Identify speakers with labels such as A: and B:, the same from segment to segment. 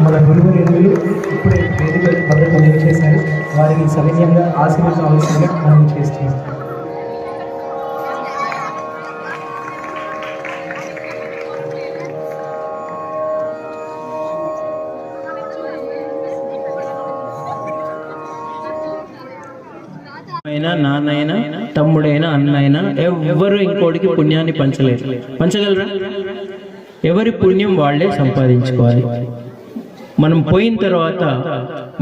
A: మన గురువులు ఇప్పుడే వేదిక భద్రత చేశారు. వారికి సవినయంగా ఆశీర్వదించవలసిందిగా మనం చేస్తున్నాం.
B: నాన్నైనా తమ్ముడైనా అన్నైనా ఎవ్వరు ఇంకోటికి పుణ్యాన్ని పంచగలరా? ఎవరి పుణ్యం వాళ్ళే సంపాదించుకోవాలి. మనం పోయిన తర్వాత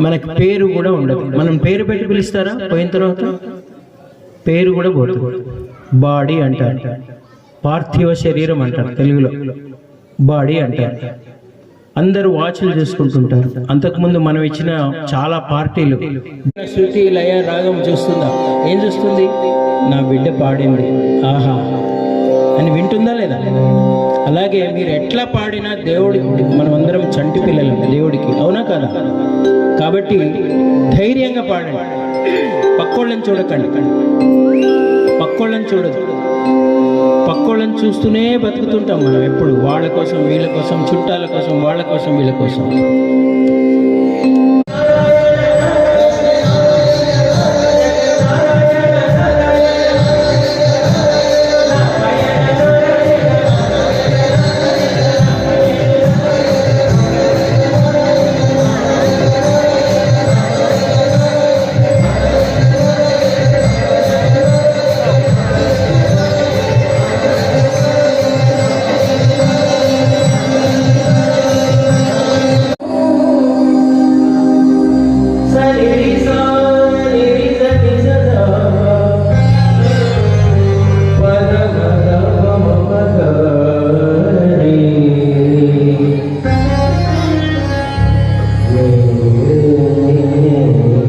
B: మనకి పేరు కూడా ఉండదు. మనం పేరు పెట్టి పిలుస్తారా? పోయిన తర్వాత పేరు కూడా పోతుంది. బాడీ అంటారు, పార్థివ శరీరం అంటారు, తెలుగులో బాడీ అంటారు. అందరూ వాచ్లు చూసుకుంటుంటారు. అంతకుముందు మనం ఇచ్చిన చాలా పార్టీలు శృతి లయ రాగం చూస్తుందా? ఏం చూస్తుంది? నా బిడ్డ పాడింది ఆహా అని వింటుందా లేదా? అలాగే మీరు ఎట్లా పాడినా దేవుడికి, మనం అందరం చంటి పిల్లలు దేవుడికి, అవునా కదా? కాబట్టి ధైర్యంగా పాడండి. పక్కోళ్ళని చూడకండి, పక్కోళ్ళని చూడదు. పక్కోళ్ళని చూస్తూనే బతుకుతుంటాం మనం ఎప్పుడు, వాళ్ళ కోసం వీళ్ళ కోసం, చుట్టాల కోసం వాళ్ళ కోసం వీళ్ళ కోసం.